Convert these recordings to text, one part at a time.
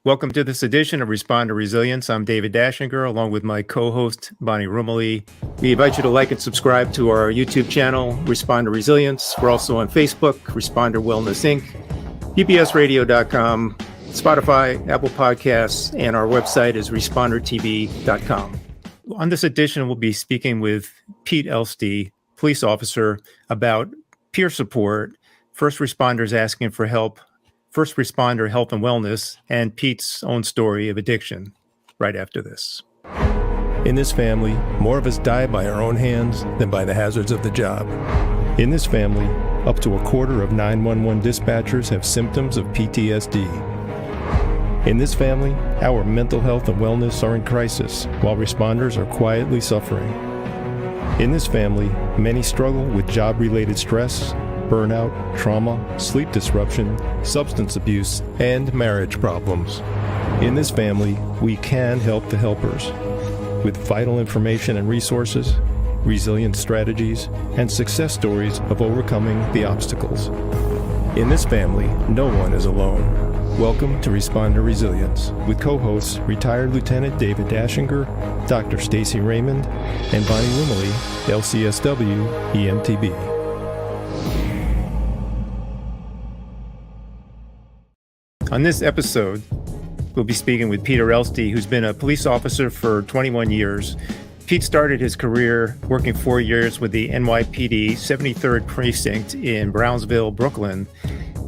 Welcome to this edition of Respond to Resilience. I'm David Dashinger, along with my co-host, Bonnie Rumely. We invite you to like and subscribe to our YouTube channel, Respond to Resilience. We're also on Facebook, Responder Wellness Inc., pbsradio.com, Spotify, Apple Podcasts, and our website is respondertv.com. On this edition, we'll be speaking with Pete Elste, police officer, about peer support, first responders asking for help, first responder health and wellness, and Pete's own story of addiction right after this. In this family, more of us die by our own hands than by the hazards of the job. In this family, up to a quarter of 911 dispatchers have symptoms of PTSD. In this family, our mental health and wellness are in crisis, while responders are quietly suffering. In this family, many struggle with job-related stress, burnout, trauma, sleep disruption, substance abuse, and marriage problems. In this family, we can help the helpers with vital information and resources, resilient strategies, and success stories of overcoming the obstacles. In this family, no one is alone. Welcome to Respond to Resilience with co-hosts retired Lieutenant David Dashinger, Dr. Stacy Raymond, and Bonnie Rumely, LCSW EMTB. On this episode, we'll be speaking with Peter Elste, who's been a police officer for 21 years. Pete started his career working 4 years with the NYPD 73rd Precinct in Brownsville, Brooklyn.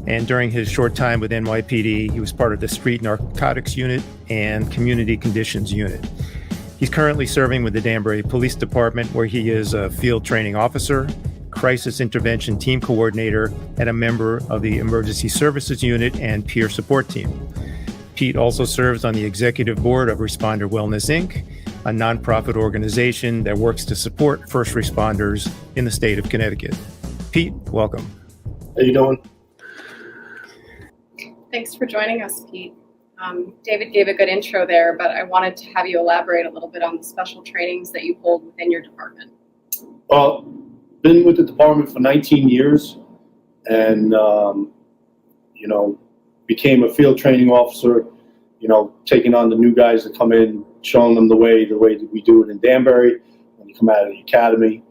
And during his short time with NYPD, he was part of the Street Narcotics Unit and Community Conditions Unit. He's currently serving with the Danbury Police Department, where he is a field training officer, crisis intervention team coordinator, and a member of the Emergency Services Unit and peer support team. Pete also serves on the executive board of Responder Wellness Inc., a nonprofit organization that works to support first responders in the state of Connecticut. Pete, welcome. How you doing? Thanks for joining us, Pete. David gave a good intro there, but I wanted to have you elaborate a little bit on the special trainings that you hold within your department. Well, been with the department for 19 years and, became a field training officer, taking on the new guys that come in, showing them the way that we do it in Danbury when you come out of the academy.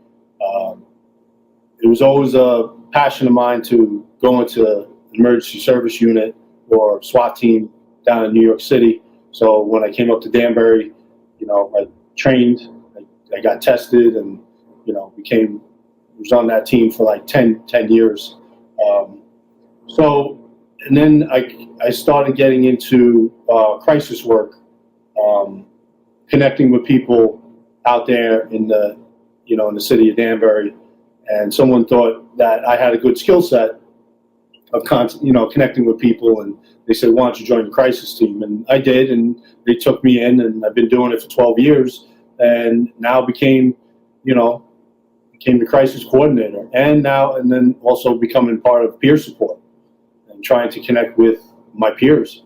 It was always a passion of mine to go into the emergency service unit or SWAT team down in New York City. So when I came up to Danbury, I trained, I got tested and, was on that team for like 10 years. And then I started getting into crisis work, connecting with people out there in the city of Danbury. And someone thought that I had a good skill set of connecting with people, and they said, "Why don't you join the crisis team?" And I did, and they took me in, and I've been doing it for 12 years, and now became the crisis coordinator, and then also becoming part of peer support and trying to connect with my peers.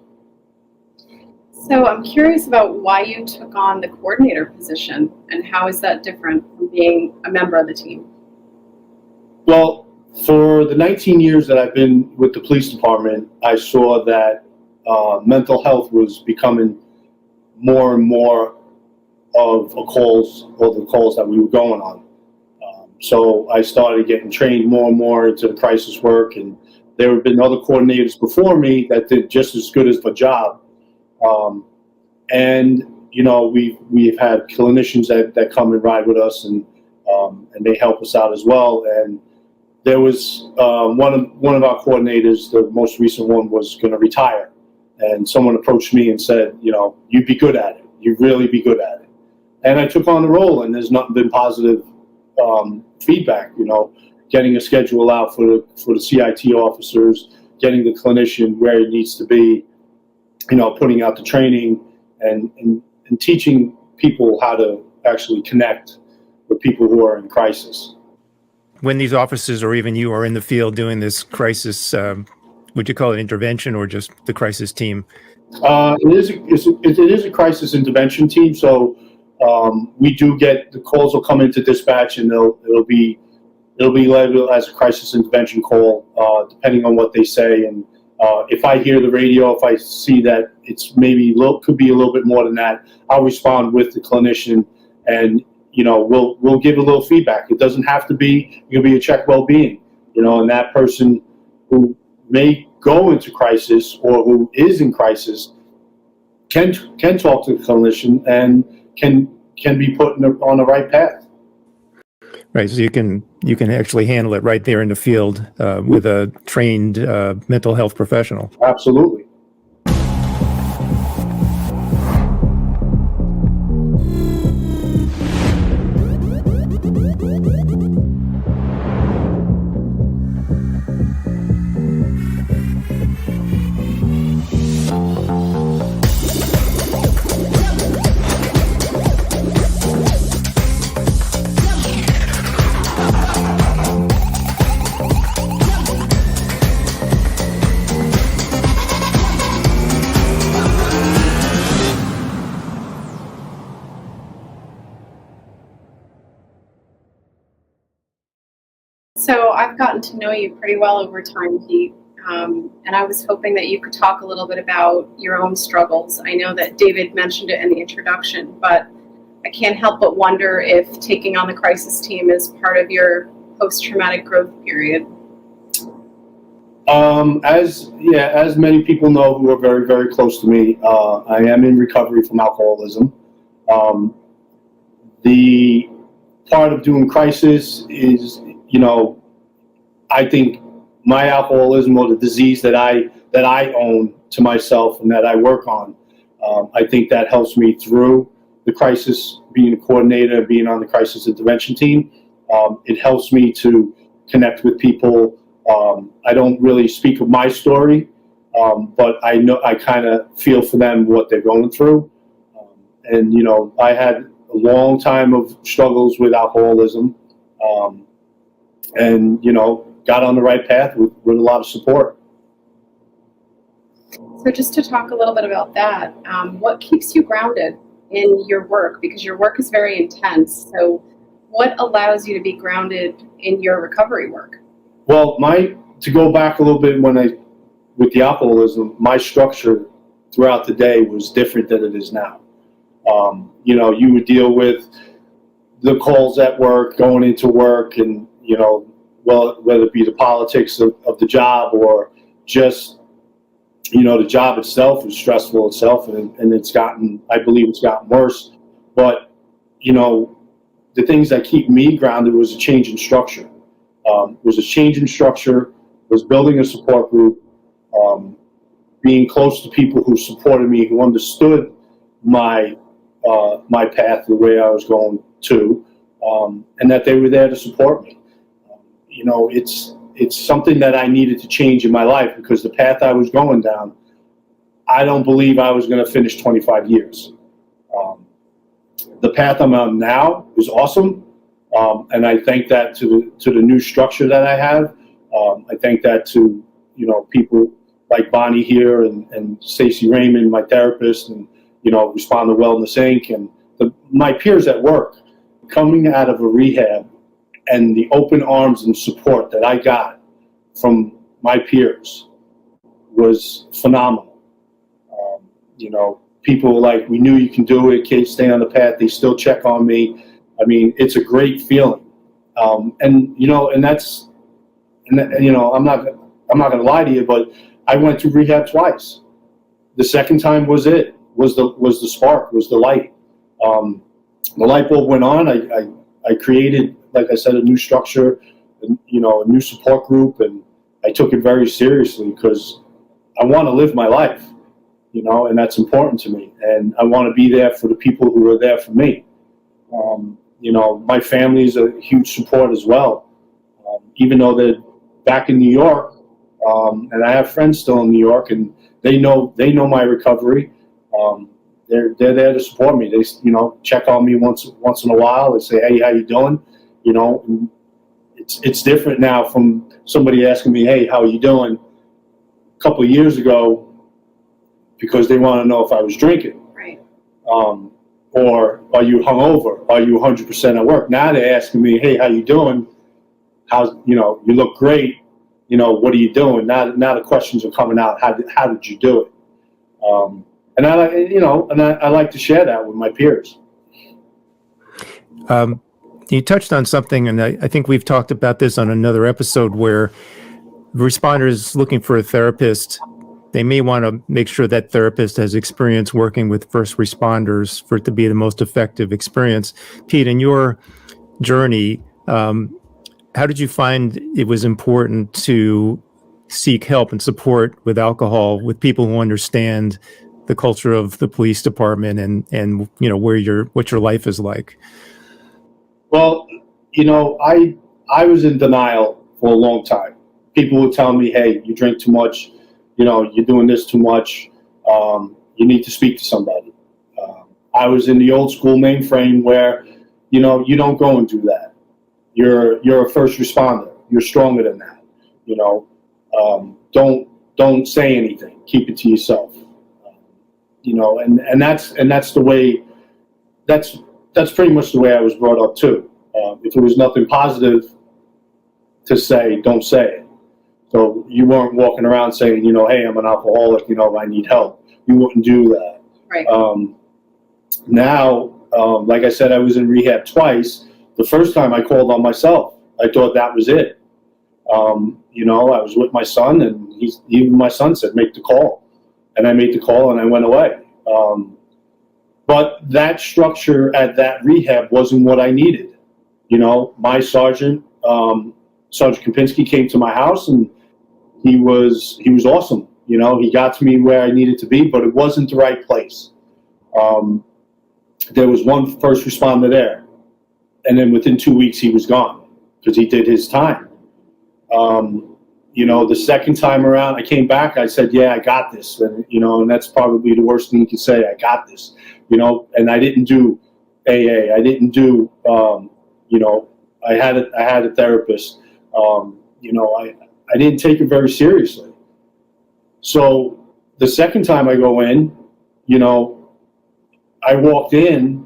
So I'm curious about why you took on the coordinator position, and how is that different from being a member of the team? Well, for the 19 years that I've been with the police department, I saw that mental health was becoming more and more of the calls that we were going on. So I started getting trained more and more into the crisis work, and there have been other coordinators before me that did just as good as the job. We've had clinicians that come and ride with us, and they help us out as well. And there was one of our coordinators, the most recent one, was going to retire, and someone approached me and said, "You'd be good at it. You'd really be good at it." And I took on the role, and there's not been positive feedback. Getting a schedule out for the CIT officers, getting the clinician where it needs to be, putting out the training and teaching people how to actually connect with people who are in crisis. When these officers or even you are in the field doing this crisis, would you call it intervention or just the crisis team? It is a crisis intervention team. So we do get the calls will come into dispatch, and it'll be labeled as a crisis intervention call, depending on what they say. And If I hear the radio, if I see that it's maybe could be a little bit more than that, I'll respond with the clinician, and we'll give a little feedback. It doesn't have to be you'll be a check well-being, and that person who may go into crisis or who is in crisis can talk to the clinician and can be put on the right path. Right, so you can actually handle it right there in the field with a trained mental health professional. Absolutely. So I've gotten to know you pretty well over time, Pete, and I was hoping that you could talk a little bit about your own struggles. I know that David mentioned it in the introduction, but I can't help but wonder if taking on the crisis team is part of your post-traumatic growth period. As many people know who are very, very close to me, I am in recovery from alcoholism. The part of doing crisis is, I think my alcoholism, or the disease that I own to myself and that I work on, I think that helps me through the crisis, being a coordinator, being on the crisis intervention team. It helps me to connect with people. I don't really speak of my story, but I know I kind of feel for them what they're going through. And I had a long time of struggles with alcoholism, and got on the right path with a lot of support. So just to talk a little bit about that, what keeps you grounded in your work? Because your work is very intense. So what allows you to be grounded in your recovery work? Well, to go back a little bit, with the alcoholism, my structure throughout the day was different than it is now. You would deal with the calls at work, going into work, and whether it be the politics of the job or just the job itself is stressful itself, and I believe it's gotten worse. But the things that keep me grounded was a change in structure. Was a change in structure, was building a support group, being close to people who supported me, who understood my path, the way I was going to, and that they were there to support me. It's something that I needed to change in my life, because the path I was going down, I don't believe I was going to finish 25 years. The path I'm on now is awesome. And I thank that to the new structure that I have. I thank that to people like Bonnie here and Stacey Raymond, my therapist, and Respond to Wellness Inc. and my peers at work. Coming out of a rehab and the open arms and support that I got from my peers was phenomenal. People were like, "We knew you can do it, Kate, stay on the path." They still check on me. I mean, it's a great feeling. I'm not going to lie to you, but I went to rehab twice. The second time was the spark, was the light. The light bulb went on. I created, like I said, a new structure, a new support group, and I took it very seriously, because I want to live my life, and that's important to me. And I want to be there for the people who are there for me. My family is a huge support as well, even though they're back in New York, and I have friends still in New York, and they know my recovery. They're there to support me. They check on me once in a while. They say, "Hey, how you doing?" And it's different now from somebody asking me, "Hey, how are you doing?" A couple of years ago, because they want to know if I was drinking. Right. Or are you hungover? Are you 100% at work? Now they're asking me, "Hey, how you doing? You look great. what are you doing? Now the questions are coming out. How did you do it? And I like to share that with my peers. You touched on something, and I think we've talked about this on another episode, where responders looking for a therapist, they may want to make sure that therapist has experience working with first responders for it to be the most effective experience. Pete, in your journey, how did you find it was important to seek help and support with alcohol with people who understand the culture of the police department and what your life is like? Well, I was in denial for a long time. People would tell me, "Hey, you drink too much. You're doing this too much. You need to speak to somebody." I was in the old school mainframe where, you don't go and do that. You're a first responder. You're stronger than that. Don't say anything. Keep it to yourself. And that's the way. That's pretty much the way I was brought up too. If there was nothing positive to say, don't say it. So you weren't walking around saying, "Hey, I'm an alcoholic. I need help." You wouldn't do that. Right. Now, like I said, I was in rehab twice. The first time I called on myself. I thought that was it. I was with my son, and even my son said, "Make the call," and I made the call, and I went away. But that structure at that rehab wasn't what I needed. My sergeant, Sergeant Kopinski, came to my house, and he was awesome. He got to me where I needed to be, but it wasn't the right place. There was one first responder there, and then within 2 weeks he was gone because he did his time. The second time around, I came back. I said, "Yeah, I got this," and that's probably the worst thing you could say. I got this, and I didn't do AA. I didn't do, I had a therapist. I didn't take it very seriously. So the second time I go in, I walked in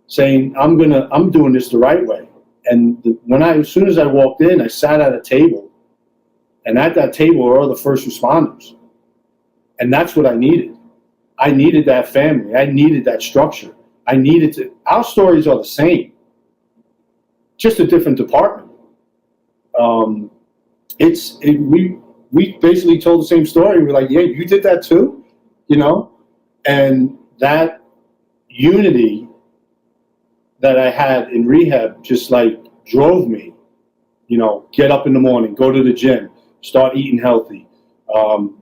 saying, I'm doing this the right way. And as soon as I walked in, I sat at a table, and at that table were all the first responders. And that's what I needed. I needed that family. I needed that structure. Our stories are the same, just a different department. We basically told the same story. We're like, "Yeah, you did that too," and that unity that I had in rehab just drove me, get up in the morning, go to the gym, start eating healthy,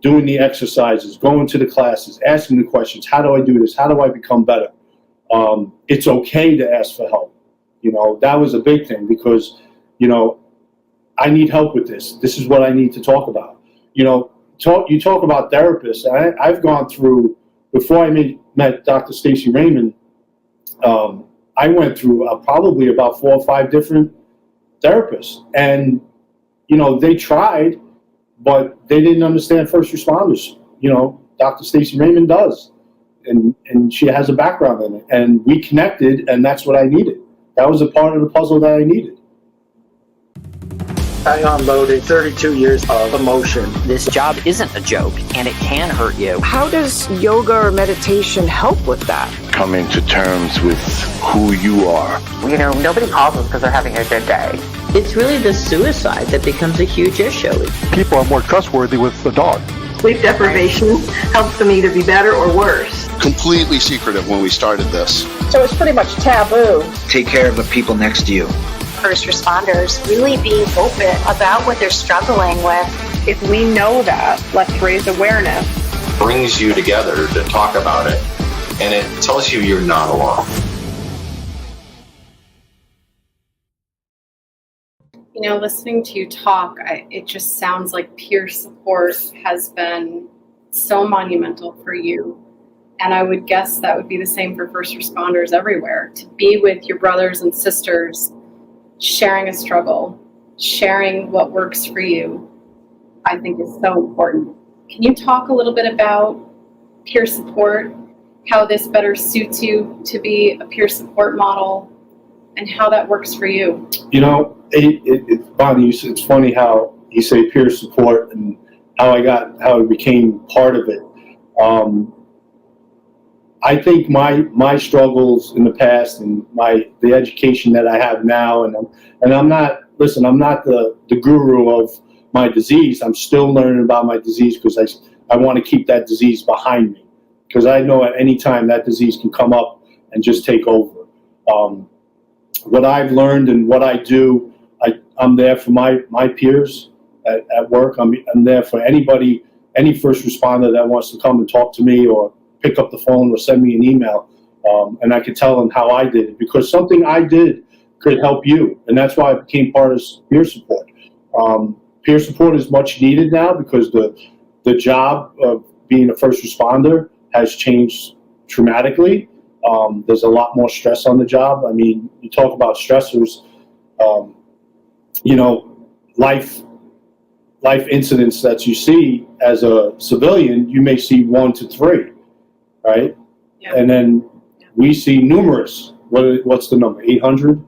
doing the exercises, going to the classes, asking the questions. How do I do this? How do I become better? It's okay to ask for help. That was a big thing because, I need help with this. This is what I need to talk about. You talk about therapists. I've gone through, before I met Dr. Stacy Raymond, I went through probably about 4 or 5 different therapists. And, they tried, but they didn't understand first responders. Dr. Stacy Raymond does. And she has a background in it. And we connected, and that's what I needed. That was a part of the puzzle that I needed. I unloaded 32 years of emotion. This job isn't a joke, and it can hurt you. How does yoga or meditation help with that? Coming to terms with who you are. Nobody calls us because they're having a good day. It's really the suicide that becomes a huge issue. People are more trustworthy with the dog. Sleep deprivation helps them either be better or worse. Completely secretive when we started this. So it's pretty much taboo. Take care of the people next to you. First responders really being open about what they're struggling with. If we know that, let's raise awareness. Brings you together to talk about it, and it tells you you're not alone. Listening to you talk, it just sounds like peer support has been so monumental for you. And I would guess that would be the same for first responders everywhere. To be with your brothers and sisters, sharing a struggle, sharing what works for you, I think is so important. Can you talk a little bit about peer support, how this better suits you to be a peer support model, and how that works for you? Bonnie, it's funny how you say peer support and how I became part of it. I think my struggles in the past and the education that I have now, and I'm not the guru of my disease. I'm still learning about my disease because I want to keep that disease behind me, because I know at any time that disease can come up and just take over. What I've learned and what I do, I'm there for my peers at work. I'm there for anybody, any first responder that wants to come and talk to me or pick up the phone or send me an email, and I can tell them how I did it, because something I did could help you, and that's why I became part of peer support. Peer support is much needed now because the job of being a first responder has changed dramatically. There's a lot more stress on the job. I mean, you talk about stressors, life incidents that you see as a civilian, you may see 1 to 3, right? Yeah. And then we see numerous. What's the number? 800,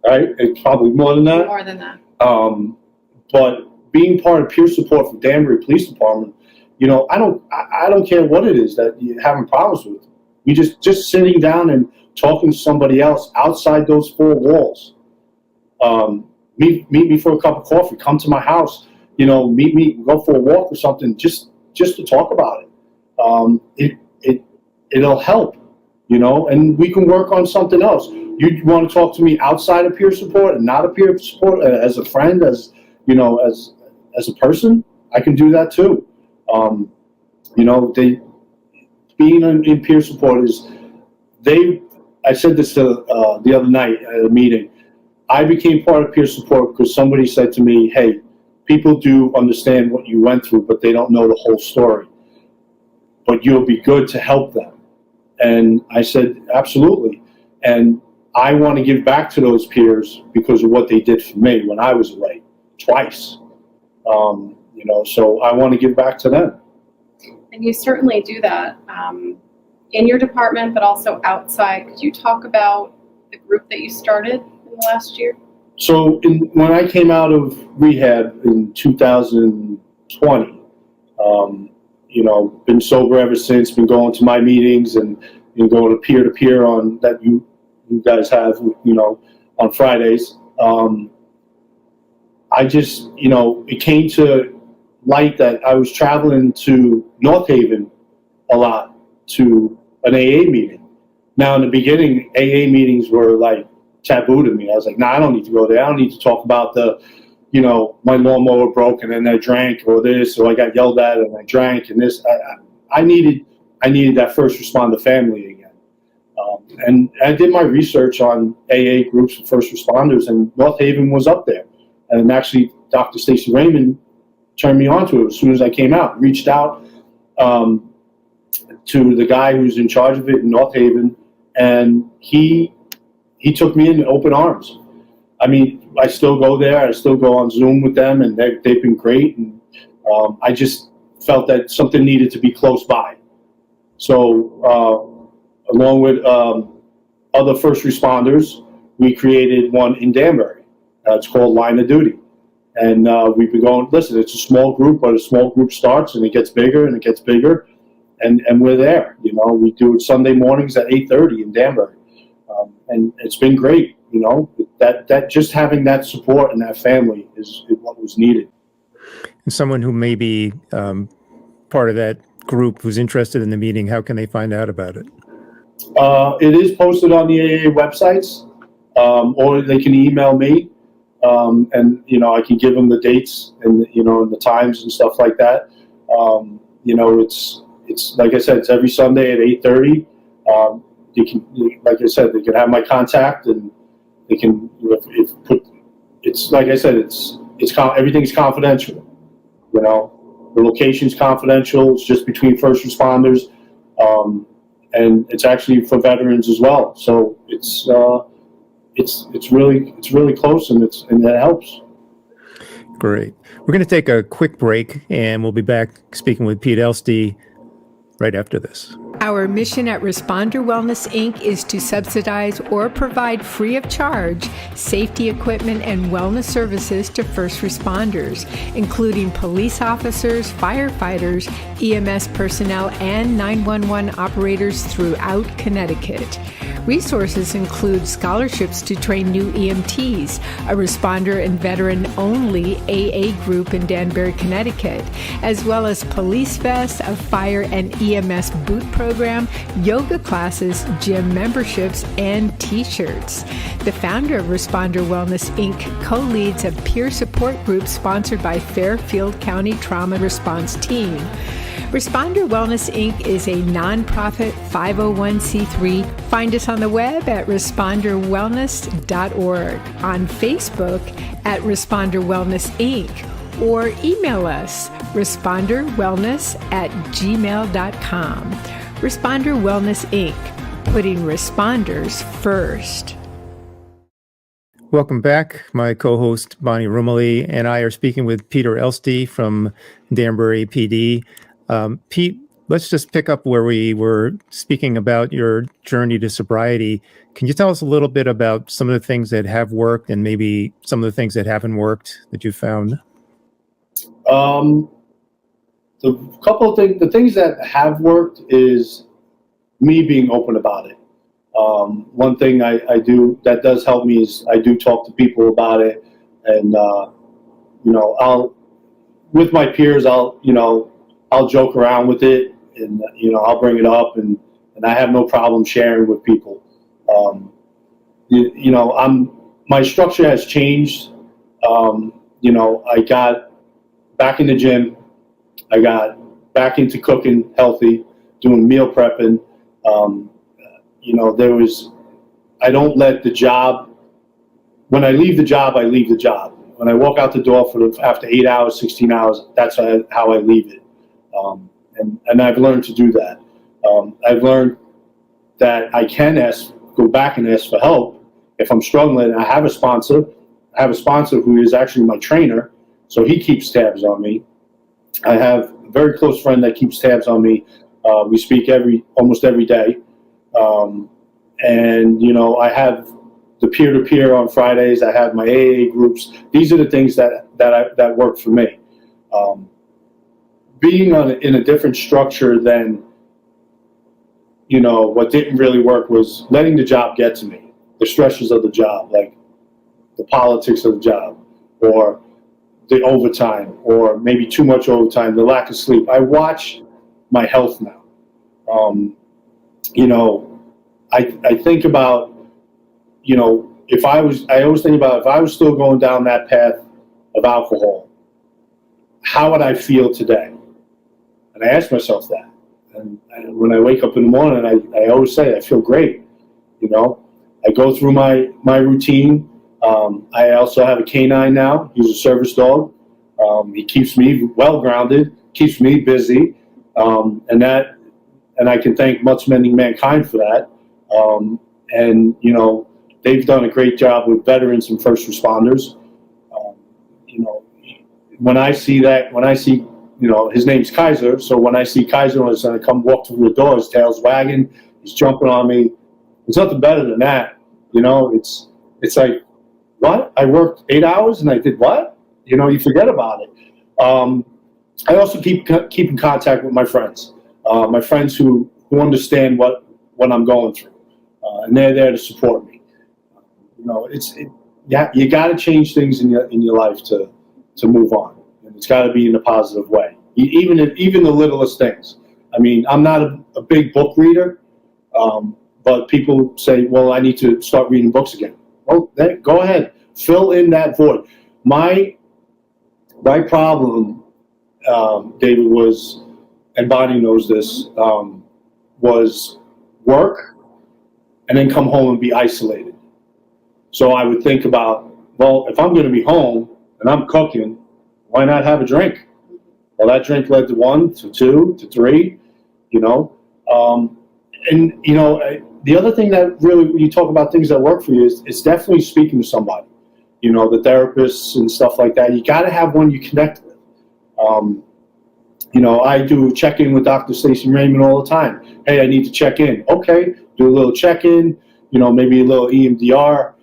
right? It's probably more than that. More than that. But being part of peer support for Danbury Police Department, I don't care what it is that you're having problems with. You just sitting down and talking to somebody else outside those 4 walls. Meet me for a cup of coffee. Come to my house. Meet me. Go for a walk or something. Just to talk about it. It'll help. And we can work on something else. You want to talk to me outside of peer support and not a peer support, as a friend, as a person, I can do that too. Being in peer support I said this the other night at a meeting. I became part of peer support because somebody said to me, hey, people do understand what you went through, but they don't know the whole story. But you'll be good to help them. And I said, absolutely. And I want to give back to those peers because of what they did for me when I was away twice. So I want to give back to them. And you certainly do that in your department, but also outside. Could you talk about the group that you started in the last year? So when I came out of rehab in 2020, been sober ever since, been going to my meetings and going to peer-to-peer on that you guys have, on Fridays. I just, it came to light that I was traveling to North Haven a lot to an AA meeting. Now, in the beginning, AA meetings were like taboo to me. I was like, I don't need to go there. I don't need to talk about my lawnmower broke and then I drank, or this, or I got yelled at and I drank and this. I needed that first responder family again. And I did my research on AA groups for first responders, and North Haven was up there. And actually, Dr. Stacy Raymond turned me on to it as soon as I came out. Reached out to the guy who's in charge of it in North Haven, and he took me in open arms. I mean, I still go there. I still go on Zoom with them, and they've been great. And I just felt that something needed to be close by. So, along with other first responders, we created one in Danbury. It's called Line of Duty. And we've been going, listen, it's a small group, but a small group starts and it gets bigger and it gets bigger. And we're there. We do it Sunday mornings at 8:30 in Danbury. And it's been great. That just having that support and that family is what was needed. And someone who may be part of that group who's interested in the meeting, how can they find out about it? It is posted on the AA websites, or they can email me, and I can give them the dates and and the times and stuff like that. It's like I said, it's every Sunday at 8:30. You can, like I said, they can have my contact, and they can it's like I said, it's everything's confidential. The location's confidential. It's just between first responders, and it's actually for veterans as well. So it's really close, and it helps. Great. We're going to take a quick break, and we'll be back speaking with Pete Elste right after this. Our mission at Responder Wellness, Inc. is to subsidize or provide free of charge safety equipment and wellness services to first responders, including police officers, firefighters, EMS personnel, and 911 operators throughout Connecticut. Resources include scholarships to train new EMTs, a responder and veteran-only AA group in Danbury, Connecticut, as well as police vests, a fire and EMS boot program, yoga classes, gym memberships, and T-shirts. The founder of Responder Wellness, Inc. co-leads a peer support group sponsored by Fairfield County Trauma Response Team. Responder Wellness, Inc. is a nonprofit 501c3. Find us on the web at responderwellness.org, on Facebook at Responder Wellness, Inc., or email us responderwellness@gmail.com. Responder Wellness, Inc., putting responders first. Welcome back. My co-host Bonnie Rumley and I are speaking with Peter Elste from Danbury PD. Pete, let's just pick up where we were speaking about your journey to sobriety. Can you tell us a little bit about some of the things that have worked and maybe some of the things that haven't worked that you found? The couple of things, the things that have worked is me being open about it. One thing I do that does help me is I do talk to people about it, and with my peers, I'll joke around with it, and I'll bring it up, and I have no problem sharing with people. My structure has changed. I got back in the gym. I got back into cooking healthy, doing meal prepping. I don't let the job, when I leave the job, I leave the job. When I walk out the door after 8 hours, 16 hours, that's how I leave it. And I've learned to do that. I've learned that I can go back and ask for help if I'm struggling. I have a sponsor. I have a sponsor who is actually my trainer, so he keeps tabs on me. I have a very close friend that keeps tabs on me. We speak almost every day. I have the peer-to-peer on Fridays. I have my AA groups. These are the things that work for me. Being in a different structure than, what didn't really work was letting the job get to me. The stresses of the job, like the politics of the job, or the overtime, or maybe too much overtime, the lack of sleep. I watch my health now. I think about, I always think about if I was still going down that path of alcohol, how would I feel today? And I ask myself that. And when I wake up in the morning, I always say, I feel great. I go through my routine. I also have a canine now. He's a service dog. He keeps me well grounded, keeps me busy. And I can thank much many mankind for that. They've done a great job with veterans and first responders. When I see his name's Kaiser, so when I see Kaiser when he's going to come walk through the door, his tail's wagging, he's jumping on me. There's nothing better than that. It's like, what? I worked 8 hours and I did what? You forget about it. I also keep in contact with my friends who understand what I'm going through, and they're there to support me. You got to change things in your life to move on, and it's got to be in a positive way. Even the littlest things. I mean, I'm not a big book reader, but people say, "Well, I need to start reading books again." Well, go ahead, fill in that void. My problem, David, was, and Bonnie knows this, was work and then come home and be isolated. So I would think about, well, if I'm going to be home and I'm cooking, why not have a drink? Well, that drink led to 1, to 2, to 3, the other thing that really, when you talk about things that work for you, is it's definitely speaking to somebody, the therapists and stuff like that. You got to have one you connect with. I do check-in with Dr. Stacy Raymond all the time. Hey, I need to check in. Okay, do a little check-in, maybe a little EMDR,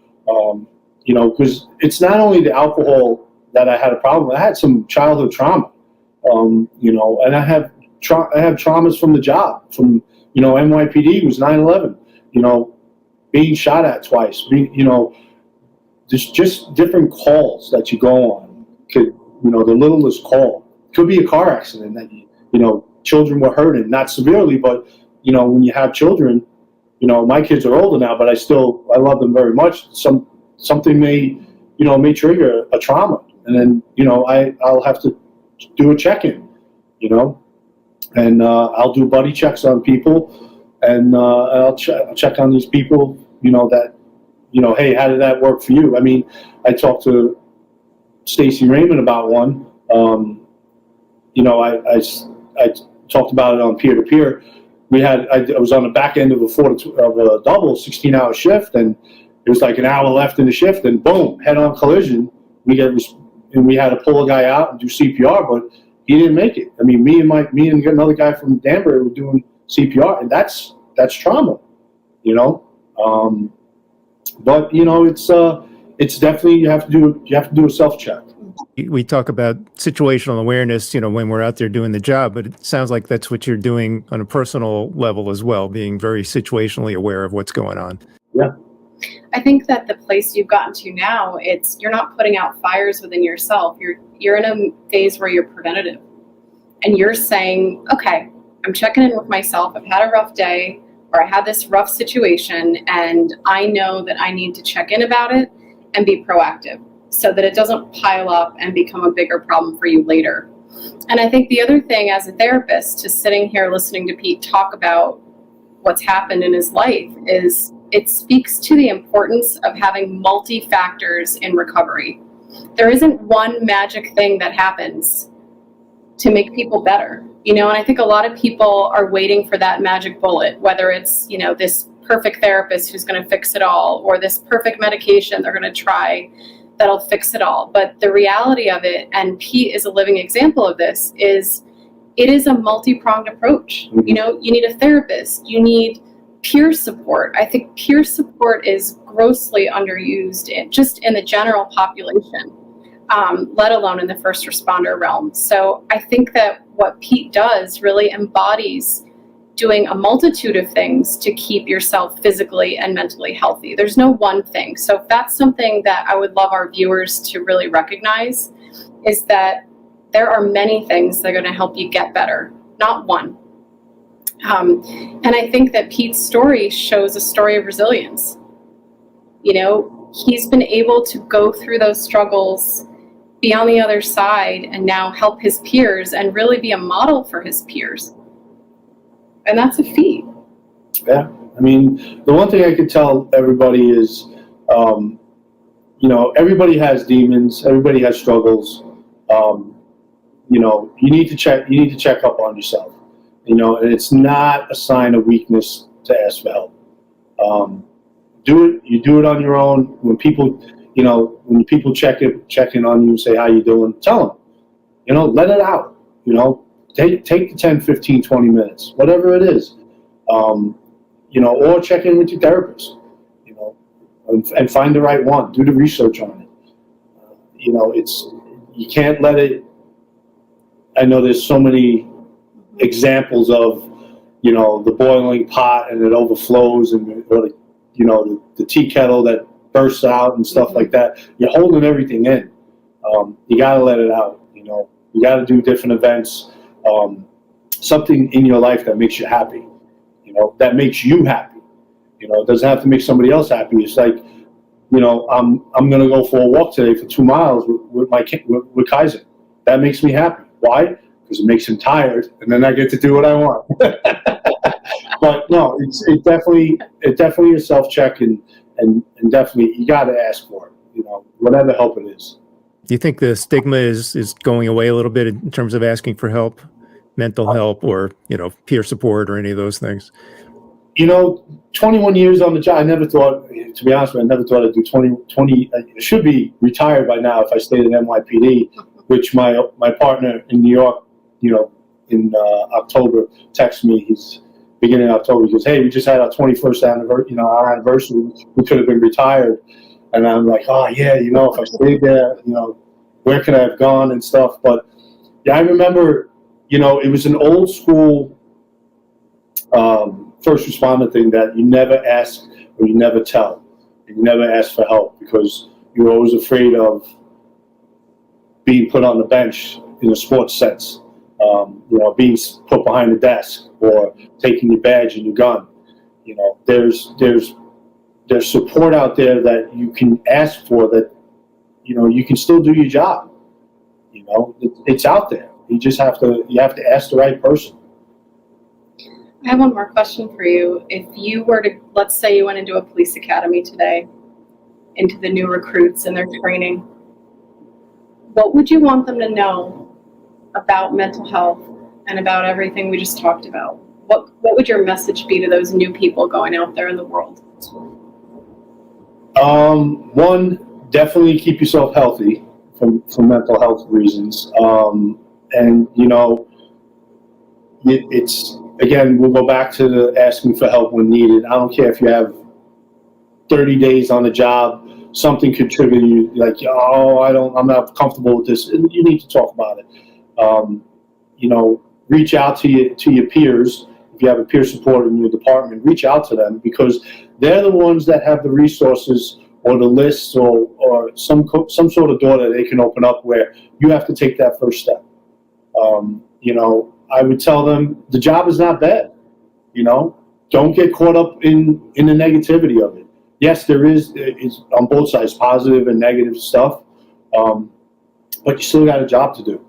because it's not only the alcohol that I had a problem with. I had some childhood trauma, and I have traumas from the job, from, NYPD was 9/11, being shot at twice, there's just different calls that you go on. Could, the littlest call. Could be a car accident that, children were hurting, not severely, but, when you have children, my kids are older now, but I love them very much. Something may trigger a trauma. And then, I'll have to do a check-in, and I'll do buddy checks on people, and I'll check on these people, that, hey, how did that work for you? I mean, I talked to Stacy Raymond about one. I talked about it on peer-to-peer. I was on the back end of a double 16-hour shift, and it was like an hour left in the shift, and boom, head-on collision. We had to pull a guy out and do CPR, but he didn't make it. I mean, me and another guy from Danbury were doing CPR, and that's trauma, But it's definitely you have to do a self-check. We talk about situational awareness, when we're out there doing the job, but it sounds like that's what you're doing on a personal level as well, being very situationally aware of what's going on. Yeah. I think that the place you've gotten to now, you're not putting out fires within yourself. You're in a phase where you're preventative, and you're saying, okay, I'm checking in with myself. I've had a rough day, or I had this rough situation, and I know that I need to check in about it and be proactive, so that it doesn't pile up and become a bigger problem for you later. And I think the other thing as a therapist, just sitting here listening to Pete talk about what's happened in his life, is it speaks to the importance of having multi-factors in recovery. There isn't one magic thing that happens to make people better, and I think a lot of people are waiting for that magic bullet, whether it's, this perfect therapist who's going to fix it all, or this perfect medication they're going to try that'll fix it all. But the reality of it, and Pete is a living example of this, is it is a multi-pronged approach. You need a therapist, you need peer support. I think peer support is grossly underused just in the general population, let alone in the first responder realm. So I think that what Pete does really embodies doing a multitude of things to keep yourself physically and mentally healthy. There's no one thing. So if that's something that I would love our viewers to really recognize, is that there are many things that are going to help you get better, not one. And I think that Pete's story shows a story of resilience. He's been able to go through those struggles, be on the other side, and now help his peers and really be a model for his peers. And that's a feat. Yeah. I mean, the one thing I could tell everybody is, everybody has demons, everybody has struggles. You need to check up on yourself. And it's not a sign of weakness to ask for help. You do it on your own. When people check in on you and say, how you doing? Tell them, let it out, take the 10, 15, 20 minutes, whatever it is, or check in with your therapist, and find the right one, do the research on it. You can't let it, I know there's so many examples of, the boiling pot and it overflows, and the tea kettle that bursts out and stuff like that. You're holding everything in. You got to let it out. You got to do different events. Something in your life that makes you happy. That makes you happy. It doesn't have to make somebody else happy. It's like, I'm going to go for a walk today for 2 miles with Kaiser. That makes me happy. Why? Because it makes him tired, and then I get to do what I want. But no, it definitely a self-check, and definitely you got to ask for it. Whatever help it is. Do you think the stigma is going away a little bit in terms of asking for help, mental help, or peer support, or any of those things? 21 years on the job. I never thought, to be honest with you, I'd do 20. I should be retired by now if I stayed in NYPD, which my partner in New York, in October texted me. He's beginning of October. He goes, "Hey, we just had our 21st anniversary. Our anniversary. We could have been retired." And I'm like, "Oh yeah, if I stayed there, where could I have gone and stuff?" But yeah, I remember, it was an old school first responder thing that you never ask or you never tell. You never ask for help because you're always afraid of being put on the bench in a sports sense, being put behind the desk or taking your badge and your gun. There's support out there that you can ask for that, you can still do your job. It's out there. You have to ask the right person. I have one more question for you. If you were to, let's say you went into a police academy today, into the new recruits and their training, what would you want them to know about mental health and about everything we just talked about? What would your message be to those new people going out there in the world? One, definitely keep yourself healthy from mental health reasons. It's, again, we'll go back to the asking for help when needed. I don't care if you have 30 days on the job, something could trigger you, like, I'm not comfortable with this. And you need to talk about it. Reach out to your peers. If you have a peer support in your department, reach out to them because they're the ones that have the resources or the lists or some sort of door that they can open up where you have to take that first step. I would tell them the job is not bad. Don't get caught up in the negativity of it. Yes, it's on both sides, positive and negative stuff, but you still got a job to do.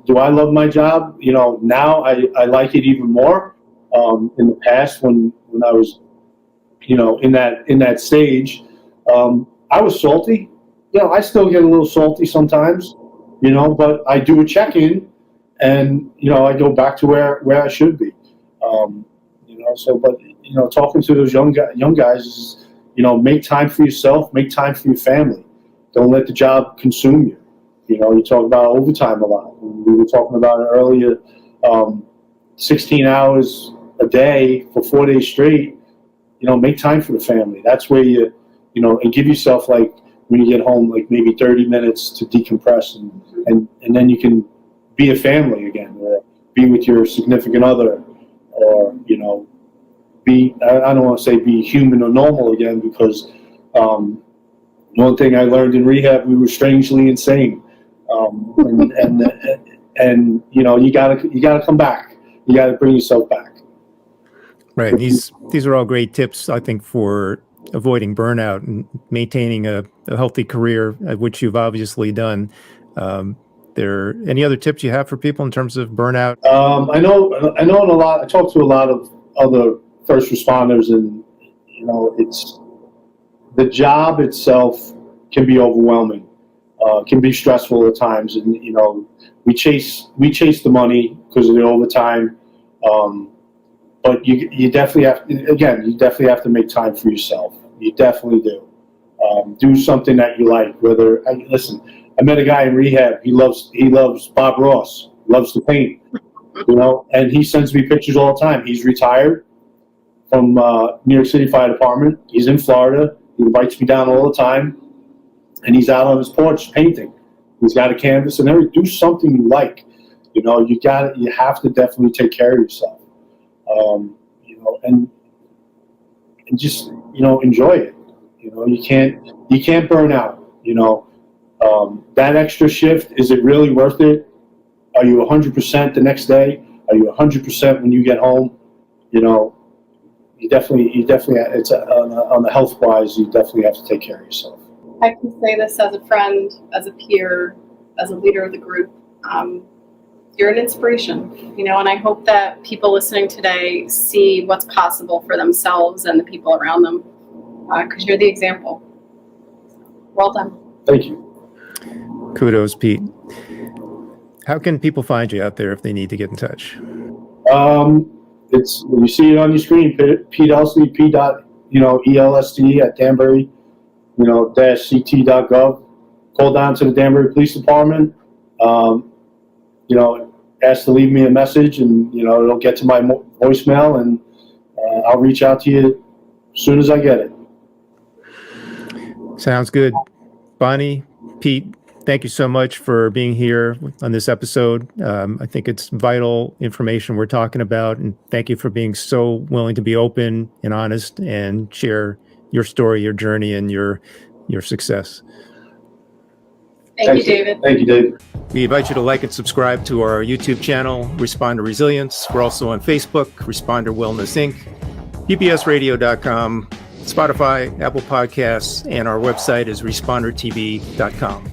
Do I love my job? Now I like it even more. In the past, when I was, in that stage, I was salty. I still get a little salty sometimes, but I do a check-in, and I go back to where I should be. Talking to those young guys is, make time for yourself, make time for your family. Don't let the job consume you. You talk about overtime a lot. We were talking about it earlier. 16 hours a day for 4 days straight. Make time for the family. That's where and give yourself, like, when you get home, like maybe 30 minutes to decompress, and then you can be a family again, or be with your significant other, or I don't want to say be human or normal again, because one thing I learned in rehab, we were strangely insane, and you gotta come back. You gotta bring yourself back. Right. These are all great tips, I think, for avoiding burnout and maintaining a healthy career, which you've obviously done. There any other tips you have for people in terms of burnout? I know I talk to a lot of other first responders, and it's the job itself can be overwhelming, can be stressful at times, and we chase the money because of the overtime, but you definitely have to make time for yourself. You definitely do. Do something that you like. I met a guy in rehab. He loves Bob Ross. Loves to paint. And he sends me pictures all the time. He's retired from New York City Fire Department. He's in Florida. He invites me down all the time, and he's out on his porch painting. He's got a canvas and everything. Do something you like. You have to definitely take care of yourself. And just enjoy it. You can't burn out. That extra shift, is it really worth it? Are you 100% the next day? Are you 100% when you get home? You definitely. It's on the health wise. You definitely have to take care of yourself. I can say this as a friend, as a peer, as a leader of the group. You're an inspiration, and I hope that people listening today see what's possible for themselves and the people around them, because you're the example. Well done. Thank you. Kudos, Pete. How can people find you out there if they need to get in touch? You see it on your screen, Pete Elste, ELST at Danbury, -ct.gov. Call down to the Danbury Police Department. ask to leave me a message, and it'll get to my voicemail, and I'll reach out to you as soon as I get it. Sounds good. Bonnie, Pete, thank you so much for being here on this episode. I think it's vital information we're talking about, and thank you for being so willing to be open and honest and share your story, your journey, and your success. Thank you, David. Thank you, David. We invite you to like and subscribe to our YouTube channel, Responder Resilience. We're also on Facebook, Responder Wellness Inc., PBSradio.com, Spotify, Apple Podcasts, and our website is respondertv.com.